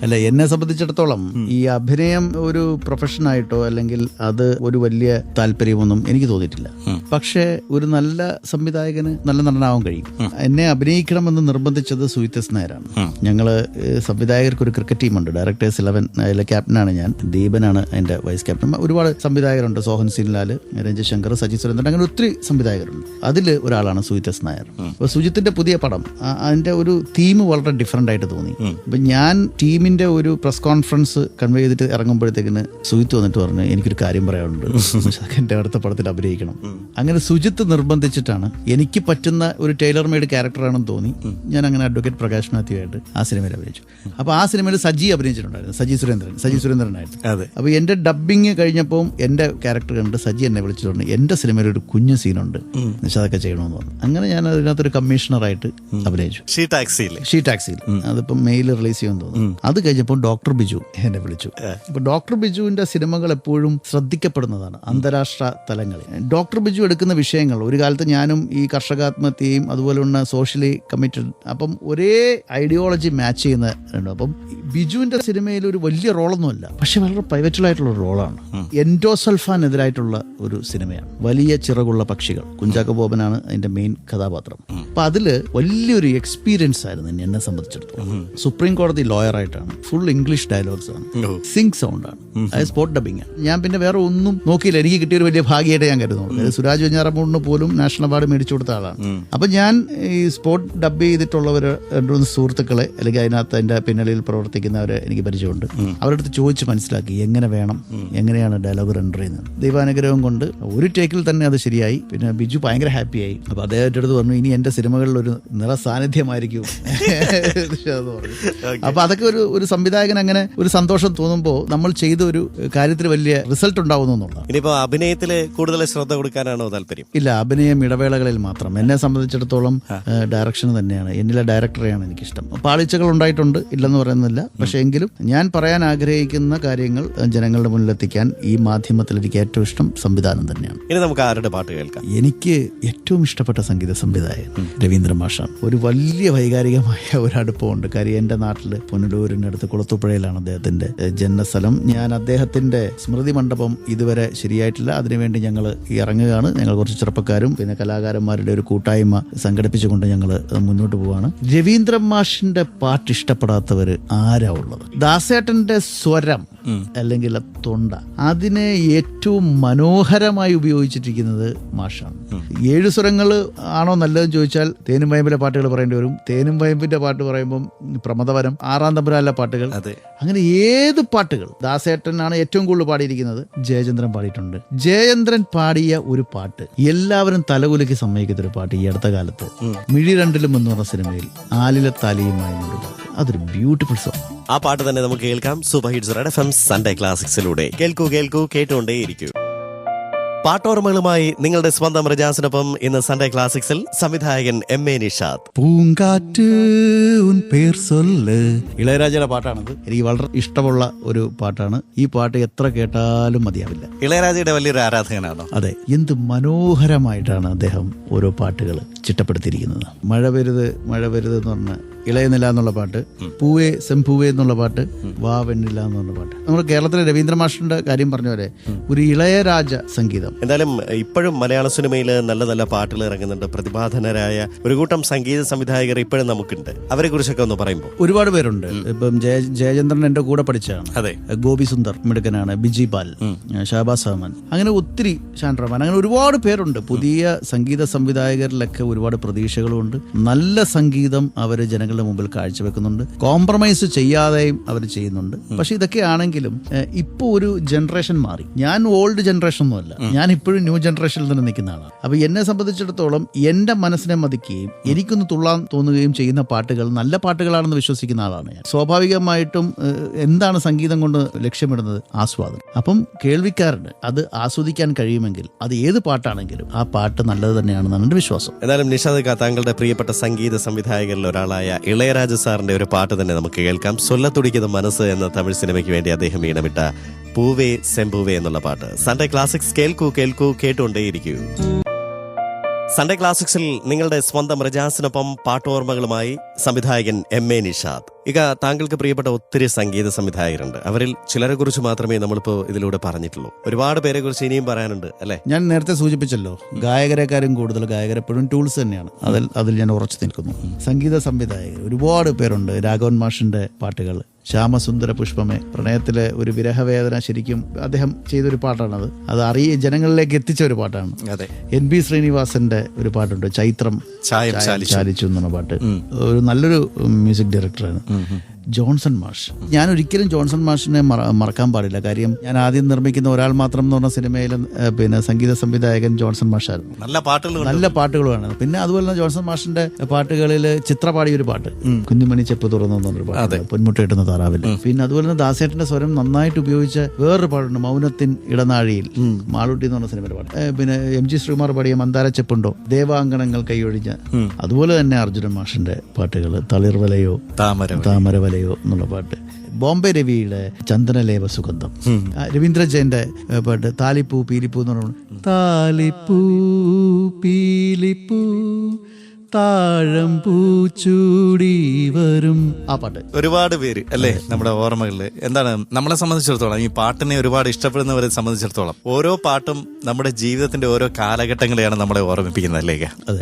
അല്ല, എന്നെ സംബന്ധിച്ചിടത്തോളം ഈ അഭിനയം ഒരു പ്രൊഫഷനായിട്ടോ അല്ലെങ്കിൽ അത് ഒരു വലിയ താല്പര്യമൊന്നും എനിക്ക് തോന്നിയിട്ടില്ല. പക്ഷേ ഒരു നല്ല സംവിധായകന് നല്ല നടനാവാൻ കഴിയും. എന്നെ അഭിനയിക്കണമെന്ന് നിർബന്ധിച്ചത് സുയിത്തസ് നായരാണ്. ഞങ്ങള് സംവിധായകർക്ക് ഒരു ക്രിക്കറ്റ് ടീമുണ്ട്, ഡയറക്ടേഴ്സ് 11. അതിലെ ക്യാപ്റ്റനാണ് ഞാൻ, ദീപനാണ് അതിന്റെ വൈസ് ക്യാപ്റ്റൻ. ഒരുപാട് സംവിധായകരുണ്ട്, സോഹൻ സിൻലാല്, രഞ്ജിത് ശങ്കർ, സജി സുരേന്ദ്രൻ, അങ്ങനെ ഒത്തിരി സംവിധായകരുണ്ട്. അതിൽ ഒരാളാണ് സുജിത്ത് നായർ. അപ്പൊ സുജിത്തിന്റെ പുതിയ പടം, അതിന്റെ ഒരു തീം വളരെ ഡിഫറെന്റ് ആയിട്ട് തോന്നി. അപ്പൊ ഞാൻ ടീമിന്റെ ഒരു പ്രസ് കോൺഫറൻസ് കൺവേ ചെയ്തിട്ട് ഇറങ്ങുമ്പോഴത്തേക്കിന് സുജിത്ത് വന്നിട്ട് പറഞ്ഞു, എനിക്കൊരു കാര്യം പറയാനുണ്ട്, എന്റെ അടുത്ത പടത്തിൽ അഭിനയിക്കണം. അങ്ങനെ സുജിത്ത് നിർബന്ധിച്ചിട്ടാണ്, എനിക്ക് പറ്റുന്ന ഒരു ടൈലർ മെയ്ഡ് ക്യാരക്ടറാണെന്ന് തോന്നി. ഞാൻ അങ്ങനെ അഡ്വക്കേറ്റ് പ്രകാശ് മാത്യുവായിട്ട് ആ സിനിമയിൽ അഭിനയിച്ചു. അപ്പൊ ആ സിനിമയിൽ സജി അഭിനയിച്ചിട്ടുണ്ടായിരുന്നു, സജി സുരേന്ദ്രനായിരുന്നു. അപ്പൊ എന്റെ ഡബ്ബിങ് കഴിഞ്ഞപ്പോൾ എന്റെ ക്യാരക്ടർ കണ്ട് സജി എന്നെ വിളിച്ചിട്ടുണ്ട്, എന്റെ സിനിമയിൽ ഒരു കുഞ്ഞു സീനുണ്ട്, നിഷാദൊക്കെ ചെയ്യണമെന്ന് പറഞ്ഞു. അങ്ങനെ ഞാൻ അതിനകത്തൊരു കമ്മീഷണറായിട്ട് അഭിനയിച്ചു, ഷീ ടാക്സിയിൽ. അതിപ്പം മെയിൽ റിലീസ് ചെയ്യുമെന്ന് തോന്നുന്നു. അത് കഴിഞ്ഞപ്പോൾ ഡോക്ടർ ബിജു എന്നെ വിളിച്ചു. അപ്പൊ ഡോക്ടർ ബിജുവിന്റെ സിനിമകൾ എപ്പോഴും ശ്രദ്ധിക്കപ്പെടുന്നതാണ് അന്താരാഷ്ട്ര തലങ്ങളിൽ. ഡോക്ടർ ബിജു എടുക്കുന്ന വിഷയങ്ങൾ, ഒരു കാലത്ത് ഞാനും ഈ കർഷകാത്മഹത്യയും അതുപോലെയുള്ള സോഷ്യലി കമ്മിറ്റഡ്, അപ്പം ഒരേ ഐഡിയോളജി മാച്ച് ചെയ്യുന്ന. അപ്പം ബിജുവിന്റെ സിനിമയിൽ ഒരു വലിയ റോളൊന്നുമല്ല, പക്ഷെ വളരെ പൈവറ്റൽ ആയിട്ടുള്ള റോളാണ്. എൻഡോസൾഫാനെതിരായിട്ടുള്ള ഒരു സിനിമയാണ്, വലിയ ചിറകുള്ള പക്ഷികൾ. കുഞ്ചാക്കോ ബോബനാണ് അതിന്റെ മെയിൻ കഥാപാത്രം. അപ്പൊ അതില് വലിയൊരു എക്സ്പീരിയൻസ് ആയിരുന്നു എന്നെ സംബന്ധിച്ചിടത്തോളം. സുപ്രീം കോടതി ലോയർ ആയിട്ടാണ്, ഫുൾ ഇംഗ്ലീഷ് ഡയലോഗ്സ് ആണ്, സിങ്ക് സൗണ്ട് ആണ്, അത് സ്പോട്ട് ഡബിങ് ആണ്. ഞാൻ പിന്നെ വേറെ ഒന്നും നോക്കിയില്ല, എനിക്ക് കിട്ടിയൊരു വലിയ ഭാഗ്യമായിട്ട് ഞാൻ കരുതുന്നു. സുരാജ് വെഞ്ഞാറമൂടിന് പോലും നാഷണൽ അവാർഡ് മേടിച്ചു കൊടുത്ത ആളാണ്. അപ്പൊ ഞാൻ ഈ സ്പോട്ട് ഡബ് ചെയ്തിട്ടുള്ളവർ 2-3 സുഹൃത്തുക്കളെ അല്ലെങ്കിൽ അതിനകത്ത് അതിന്റെ പിന്നണിയിൽ പ്രവർത്തിക്കുന്നവരെ എനിക്ക് പരിചയമുണ്ട്. അവരുടെ അടുത്ത് ചോദിച്ച് മനസ്സിലാക്കി എങ്ങനെ വേണം, എങ്ങനെയാണ് ഡയലോഗ് റെൻഡർ ചെയ്യുന്നത്. ദൈവാനുഗ്രഹം കൊണ്ട് ഒരു ടേക്കിൽ തന്നെ അത് ശരിയായി. പിന്നെ ബിജു ഭയങ്കര ഹാപ്പിയായി. അപ്പൊ അദ്ദേഹത്തിന്റെ അടുത്ത് പറഞ്ഞു, ഇനി എന്റെ സിനിമകളിൽ ഒരു നിറ സാന്നിധ്യമായിരിക്കും. അപ്പൊ അതൊക്കെ ഒരു സംവിധായകൻ അങ്ങനെ ഒരു സന്തോഷം തോന്നുമ്പോൾ നമ്മൾ ചെയ്ത ഒരു കാര്യത്തിൽ വലിയ റിസൾട്ട് ഉണ്ടാവുന്നു എന്നുള്ളതാണ്. ഇനിയിപ്പോ അഭിനയത്തില് കൂടുതൽ ശ്രദ്ധ കൊടുക്കാനാണോ താല്പര്യം? ഇല്ല, അഭിനയം ഇടവേളകളിൽ മാത്രം. എന്നെ സംബന്ധിച്ചിടത്തോളം ഡയറക്ഷൻ തന്നെയാണ്, എന്നിലെ ഡയറക്ടറെയാണ് എനിക്കിഷ്ടം. പാളിച്ചകൾ ഉണ്ടായിട്ടുണ്ട്, ഇല്ലെന്ന് പറയുന്നില്ല. പക്ഷെ എങ്കിലും ഞാൻ പറയാൻ ആഗ്രഹിക്കുന്ന കാര്യങ്ങൾ ജനങ്ങളുടെ മുന്നിലെത്തിക്കാൻ ഈ മാധ്യമത്തിൽ എനിക്ക് ഏറ്റവും ഇഷ്ടം സംവിധാനം തന്നെയാണ്. ഇനി നമുക്ക് ആരുടെ പാട്ട് കേൾക്കാം? എനിക്ക് ഏറ്റവും ഇഷ്ടപ്പെട്ട സംഗീത സംവിധായകൻ രവീന്ദ്ര മാഷാണ്. ഒരു വലിയ വൈകാരികമായ ഒരു അടുപ്പമുണ്ട്. കാര്യം എന്റെ നാട്ടില് പുനലൂരിനടുത്ത് കുളത്തുപുഴയിലാണ് അദ്ദേഹത്തിന്റെ ജന്മസ്ഥലം. ഞാൻ അദ്ദേഹത്തിന്റെ സ്മൃതി മണ്ഡപം ഇതുവരെ ശരിയായിട്ടില്ല, അതിനുവേണ്ടി ഞങ്ങൾ ഇറങ്ങുകയാണ്. ഞങ്ങൾ കുറച്ച് ചെറുപ്പക്കാരും പിന്നെ കലാകാരന്മാരുടെ ഒരു കൂട്ടായ്മ സംഘടിപ്പിച്ചുകൊണ്ട് ഞങ്ങൾ മുന്നോട്ട് പോവാണ്. രവീന്ദ്ര മാഷിന്റെ പാട്ട് ഇഷ്ടപ്പെടാത്തവര് ആരാ ഉള്ളത്? ദാസേട്ടന്റെ സ്വരം അല്ലെങ്കിൽ തൊണ്ട, അതിനെ ഏറ്റവും മനോഹരമായി ഉപയോഗിച്ചിരിക്കുന്നത് മാഷാണ്. 7 സ്വരങ്ങൾ ആണോ നല്ലതെന്ന് ചോദിച്ചാൽ തേനും വയമ്പിലെ പാട്ടുകൾ പറയേണ്ടി വരും. തേനും വയമ്പിന്റെ പാട്ട് പറയുമ്പം പ്രമദവരം, 6-ാം തമ്പുരാനിലെ പാട്ടുകൾ, അങ്ങനെ ഏത് പാട്ടുകൾ. ദാസേട്ടനാണ് ഏറ്റവും കൂടുതൽ പാടിയിരിക്കുന്നത്. ജയചന്ദ്രൻ പാടിയിട്ടുണ്ട്. ജയചന്ദ്രൻ പാടിയ ഒരു പാട്ട് എല്ലാവരും തലകുലയ്ക്ക് സമ്മതിക്കുന്ന ഒരു പാട്ട് ഈ അടുത്ത കാലത്ത് മിഴി രണ്ടിലും എന്ന് പറഞ്ഞ സിനിമയിൽ ആലിലെ താലിയുമായി ഒരു പാട്ട്, അതൊരു ബ്യൂട്ടിഫുൾ സോങ്. ആ പാട്ട് തന്നെ നമുക്ക് കേൾക്കാം. Super hits red FM Sunday ക്ലാസിക്സിലൂടെ. കേൾക്കൂ കേൾക്കൂ കേട്ടുകൊണ്ടേയിരിക്കൂ. പാട്ടോർമ്മകളുമായി നിങ്ങളുടെ സ്വന്തം റിജാസിനൊപ്പം ഇന്ന് സൺഡേ ക്ലാസിക്സിൽ സംവിധായകൻ എം.എ. നിഷാദ്. പൂങ്കാറ്റ് ഉൻ പേർ സൊല്ല്, ഇളയരാജയുടെ പാട്ടാണത്. എനിക്ക് വളരെ ഇഷ്ടമുള്ള ഒരു പാട്ടാണ്. ഈ പാട്ട് എത്ര കേട്ടാലും മതിയാവില്ല. ഇളയരാജയുടെ വലിയൊരു ആരാധകനാണോ? അതെ, എന്ത് മനോഹരമായിട്ടാണ് അദ്ദേഹം ഓരോ പാട്ടുകൾ ചിട്ടപ്പെടുത്തിയിരിക്കുന്നത്. മഴ വരുത് എന്ന് പറഞ്ഞ ഇളയനില എന്നുള്ള പാട്ട്, പൂവേ സെമ്പൂവേ എന്നുള്ള പാട്ട്, വാ വെണ്ണില്ല എന്ന് പറഞ്ഞ പാട്ട്. നമ്മുടെ കേരളത്തിലെ രവീന്ദ്ര മാഷിന്റെ കാര്യം പറഞ്ഞ പോലെ ഒരു ഇളയരാജ സംഗീതം. എന്തായാലും ഇപ്പോഴും മലയാള സിനിമയിൽ നല്ല നല്ല പാട്ടുകൾ ഇറങ്ങുന്നുണ്ട്. പ്രതിഭാധനരായ ഒരു കൂട്ടം സംഗീത സംവിധായകർ ഇപ്പോഴും നമുക്കുണ്ട്. അവരെ കുറിച്ചൊക്കെ ഒന്ന് പറയുമ്പോൾ ഒരുപാട് പേരുണ്ട്. ഇപ്പം ജയചന്ദ്രൻ എന്റെ കൂടെ പഠിച്ചതാണ്. അതെ, ഗോപി സുന്ദർ മിടുക്കനാണ്, ബിജി പാൽ, ഷഹബാസ് അഹമ്മദ്, അങ്ങനെ ഒത്തിരി, ഷാൻ റഹ്മാൻ, അങ്ങനെ ഒരുപാട് പേരുണ്ട്. പുതിയ സംഗീത സംവിധായകരിലൊക്കെ ഒരുപാട് പ്രതീക്ഷകളുണ്ട്. നല്ല സംഗീതം അവര് ജനങ്ങൾ ജനങ്ങളുടെ മുമ്പിൽ കാഴ്ചവെക്കുന്നുണ്ട്. കോംപ്രമൈസ് ചെയ്യാതെയും അവർ ചെയ്യുന്നുണ്ട്. പക്ഷെ ഇതൊക്കെ ആണെങ്കിലും ഇപ്പോൾ ഒരു ജനറേഷൻ മാറി. ഞാൻ ഓൾഡ് ജനറേഷൻ ഒന്നുമല്ല, ഞാൻ ഇപ്പോഴും ന്യൂ ജനറേഷനിൽ തന്നെ നിൽക്കുന്ന ആളാണ്. അപ്പൊ എന്നെ സംബന്ധിച്ചിടത്തോളം എന്റെ മനസ്സിനെ മതിക്കുകയും എനിക്കൊന്ന് തുള്ളാൻ തോന്നുകയും ചെയ്യുന്ന പാട്ടുകൾ നല്ല പാട്ടുകളാണെന്ന് വിശ്വസിക്കുന്ന ആളാണ് ഞാൻ. സ്വാഭാവികമായിട്ടും എന്താണ് സംഗീതം കൊണ്ട് ലക്ഷ്യമിടുന്നത്? ആസ്വാദനം. അപ്പം കേൾവിക്കാരന് അത് ആസ്വദിക്കാൻ കഴിയുമെങ്കിൽ അത് ഏത് പാട്ടാണെങ്കിലും ആ പാട്ട് നല്ലത് തന്നെയാണെന്നാണ് എന്റെ വിശ്വാസം. എന്നാലും നിഷാദ് താങ്കളുടെ പ്രിയപ്പെട്ട സംഗീത സംവിധായകരിൽ ഒരാളായ ഇളയരാജ സാറിന്റെ ഒരു പാട്ട് തന്നെ നമുക്ക് കേൾക്കാം. സൊല്ലത്തുടിക്കുന്ന മനസ്സ് എന്ന തമിഴ് സിനിമയ്ക്ക് വേണ്ടി അദ്ദേഹം ഈണമിട്ട പൂവേ സെമ്പൂവേ എന്നുള്ള പാട്ട്. സൺഡേ ക്ലാസിക്സ് കേൾക്കൂ കേൾക്കൂ കേട്ടുകൊണ്ടേയിരിക്കൂ. സൺഡേ ക്ലാസിക്സിൽ നിങ്ങളുടെ സ്വന്തം റിജാസിനൊപ്പം പാട്ടോർമ്മകളുമായി സംവിധായകൻ MA നിഷാദ്. താങ്കൾക്ക് പ്രിയപ്പെട്ട ഒത്തിരി സംഗീത സംവിധായകരുണ്ട്. അവരിൽ ചിലരെ കുറിച്ച് മാത്രമേ നമ്മളിപ്പോ ഇതിലൂടെ പറഞ്ഞിട്ടുള്ളൂ. ഒരുപാട് പേരെ കുറിച്ച് ഇനിയും പറയാനുണ്ട് അല്ലെ? ഞാൻ നേരത്തെ സൂചിപ്പിച്ചല്ലോ, ഗായകരെക്കാരും കൂടുതൽ ഗായകരെപ്പോഴും ടൂൾസ് തന്നെയാണ്. അതിൽ ഞാൻ ഉറച്ചു നിൽക്കുന്നു. സംഗീത സംവിധായകർ ഒരുപാട് പേരുണ്ട്. രാഘവൻ മാഷിന്റെ പാട്ടുകൾ, ശ്യാമസുന്ദര പുഷ്പമേ, പ്രണയത്തിലെ ഒരു വിരഹവേദന ശരിക്കും അദ്ദേഹം ചെയ്തൊരു പാട്ടാണത്. അത് ജനങ്ങളിലേക്ക് എത്തിച്ച ഒരു പാട്ടാണ്. അതെ. NB ശ്രീനിവാസന്റെ ഒരു പാട്ടുണ്ട്, ചൈത്രം ചാലിച്ചു എന്നുള്ള പാട്ട്. ഒരു നല്ലൊരു മ്യൂസിക് ഡയറക്ടറാണ്. ജോൺസൺ മാഷ്. ഞാൻ ഒരിക്കലും ജോൺസൺ മാഷിനെ മറക്കാൻ പാടില്ല. കാര്യം ഞാൻ ആദ്യം നിർമ്മിക്കുന്ന ഒരാൾ മാത്രം എന്ന് പറഞ്ഞ സിനിമയിലെ സംഗീത സംവിധായകൻ ജോൺസൺ മാഷായിരുന്നു. നല്ല പാട്ടുകളുമാണ്. പിന്നെ അതുപോലെ തന്നെ ജോൺസൺ മാഷിന്റെ പാട്ടുകളിൽ ചിത്ര പാടിയ ഒരു പാട്ട്, കുഞ്ഞുമണി ചെപ്പ് തുറന്നു എന്നൊരു പാട്ട്, പൊന്മുട്ടയിടുന്ന താറാവില്ല. പിന്നെ അതുപോലെ തന്നെ ദാസേട്ടന്റെ സ്വരം നന്നായിട്ട് ഉപയോഗിച്ച വേറൊരു പാട്ടുണ്ട്, മൗനത്തിൻ ഇടനാഴിയിൽ, മാളൂട്ടി എന്ന് പറഞ്ഞ സിനിമയുടെ പാട്ട്. പിന്നെ MG ശ്രീകുമാർ പാടിയ മന്ദാര ചെപ്പുണ്ടോ, ദേവാങ്കണങ്ങൾ കൈയൊഴിഞ്ഞ. അതുപോലെ തന്നെ അർജുനൻ മാഷിന്റെ പാട്ടുകൾ, തളിർവലയോ താമരവലയോ എന്നുള്ള പാട്ട്, ബോംബെ രവിയുടെ ചന്ദനലേവ സുഗന്ധം, രവീന്ദ്ര ജയന്റെ പാട്ട് താലിപ്പൂ പീലിപ്പൂ എന്ന് പറഞ്ഞ, താലിപ്പൂ പീലിപ്പൂ താഴം പൂച്ചൂടി വരും, ആ പാട്ട്. ഒരുപാട് പേര് അല്ലേ നമ്മുടെ ഓർമ്മകളില്. എന്താണ് നമ്മളെ സംബന്ധിച്ചിടത്തോളം, ഈ പാട്ടിനെ ഒരുപാട് ഇഷ്ടപ്പെടുന്നവരെ സംബന്ധിച്ചിടത്തോളം ഓരോ പാട്ടും നമ്മുടെ ജീവിതത്തിന്റെ ഓരോ കാലഘട്ടങ്ങളെയാണ് നമ്മളെ ഓർമ്മിപ്പിക്കുന്നത് അല്ലേ?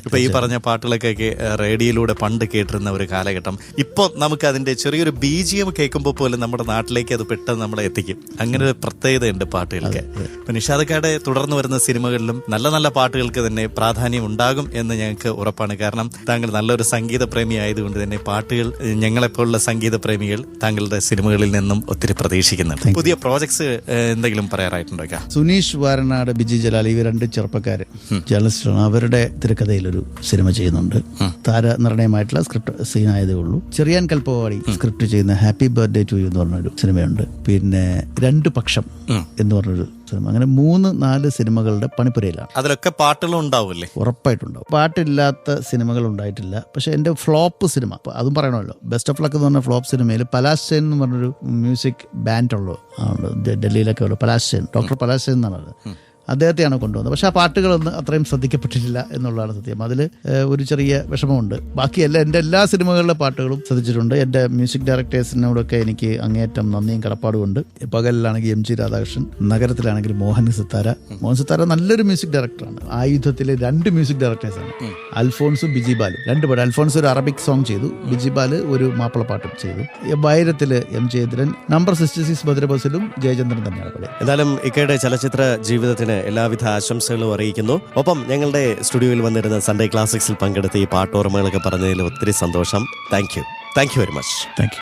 ഇപ്പൊ ഈ പറഞ്ഞ പാട്ടുകളൊക്കെ റേഡിയോയിലൂടെ പണ്ട് കേട്ടിരുന്ന ഒരു കാലഘട്ടം, ഇപ്പൊ നമുക്ക് അതിന്റെ ചെറിയൊരു BGM കേൾക്കുമ്പോൾ പോലും നമ്മുടെ നാട്ടിലേക്ക് അത് പെട്ടെന്ന് നമ്മളെ എത്തിക്കും. അങ്ങനെ ഒരു പ്രത്യേകതയുണ്ട് പാട്ടുകൾക്ക്. ഇപ്പൊ നിഷാദക്കാരുടെ തുടർന്ന് വരുന്ന സിനിമകളിലും നല്ല നല്ല പാട്ടുകൾക്ക് തന്നെ പ്രാധാന്യം ഉണ്ടാകും എന്ന് ഞങ്ങൾക്ക് ഉറപ്പാണ്. കാരണം താങ്കൾ നല്ലൊരു സംഗീത പ്രേമി ആയതുകൊണ്ട് തന്നെ പാട്ടുകൾ ഞങ്ങളെപ്പോലുള്ള സംഗീത പ്രേമികൾ താങ്കളുടെ സിനിമകളിൽ നിന്നും ഒത്തിരി പ്രതീക്ഷിക്കുന്നുണ്ട്. പുതിയ പ്രോജക്ട്സ് എന്തെങ്കിലും പറയാറായിട്ടുണ്ടോ? സുനീഷ് വാരനാട്, ബിജി ജലാൽ, ഇവർ രണ്ട് ചെറുപ്പക്കാര് ജേർണലിസ്റ്റാണ്. അവരുടെ തിരക്കഥയിലൊരു സിനിമ ചെയ്യുന്നുണ്ട്. താരനിർണയമായിട്ടുള്ള സ്ക്രിപ്റ്റ് സീൻ ആയതേ ഉള്ളൂ. ചെറിയാൻ കൽപ്പവാടി സ്ക്രിപ്റ്റ് ചെയ്യുന്ന ഹാപ്പി ബർത്ത്ഡേ ടു യു എന്ന് പറഞ്ഞൊരു സിനിമയുണ്ട്. പിന്നെ രണ്ട് പക്ഷം എന്ന് പറഞ്ഞൊരു സിനിമ. അങ്ങനെ 3-4 സിനിമകളുടെ പണിപ്പുരയിലാണ്. അതിലൊക്കെ പാട്ടുകളും ഉണ്ടാവില്ലേ? ഉറപ്പായിട്ടുണ്ടാവും. പാട്ടില്ലാത്ത സിനിമകൾ ഉണ്ടായിട്ടില്ല. പക്ഷെ എന്റെ ഫ്ലോപ്പ് സിനിമ, അതും പറയണമല്ലോ, ബെസ്റ്റ് ഓഫ് ലക്ക് എന്ന് പറഞ്ഞ ഫ്ലോപ്പ് സിനിമയിൽ പലാസ്റ്റൈൻ എന്ന് പറഞ്ഞൊരു മ്യൂസിക് ബാൻഡ് ഉള്ളു, ഡൽഹിയിലൊക്കെ ഉള്ളു. പലാസ്റ്റൈൻ, ഡോക്ടർ പലാസ്റ്റൈൻ എന്നാണ്. അദ്ദേഹത്തെയാണ് കൊണ്ടുവന്നത്. പക്ഷെ ആ പാട്ടുകളൊന്നും അത്രയും ശ്രദ്ധിക്കപ്പെട്ടിട്ടില്ല എന്നുള്ളതാണ് സത്യം. അതിൽ ഒരു ചെറിയ വിഷമമുണ്ട്. ബാക്കിയല്ല എൻ്റെ എല്ലാ സിനിമകളിലെ പാട്ടുകളും ശ്രദ്ധിച്ചിട്ടുണ്ട്. എൻ്റെ മ്യൂസിക് ഡയറക്ടേഴ്സിനോടൊക്കെ എനിക്ക് അങ്ങേയറ്റം നന്ദിയും കടപ്പാടുമുണ്ട്. പകലിലാണെങ്കിൽ MG രാധാകൃഷ്ണൻ, നഗരത്തിലാണെങ്കിൽ മോഹൻ സിത്താര നല്ലൊരു മ്യൂസിക് ഡയറക്ടറാണ്. ആയുധത്തിലെ 2 മ്യൂസിക് ഡയറക്ടേഴ്സാണ്, അൽഫോൺസും ബിജി ബാലും. 2 പാട്ട്. അൽഫോൺസ് ഒരു അറബിക് സോങ് ചെയ്തു, ബിജി ബാല് ഒരു മാപ്പിളപ്പാട്ടും ചെയ്തു. വൈരത്തില് MG ഇന്ദ്രൻ, നമ്പർ 66 ഭദ്രബസിലും ജയചന്ദ്രൻ തന്നെയാണ് പാടിയത്. എന്തായാലും ഇക്കയുടെ ചലച്ചിത്ര ജീവിതത്തിന് എല്ലാവിധ ആശംസകളും അറിയിക്കുന്നു. ഒപ്പം ഞങ്ങളുടെ സ്റ്റുഡിയോയിൽ വന്നിരുന്ന സൺഡേ ക്ലാസിക്സിൽ പങ്കെടുത്ത് ഈ പാട്ടോർമ്മകളൊക്കെ പറഞ്ഞതിൽ ഒത്തിരി സന്തോഷം. Thank you very much. Thank you.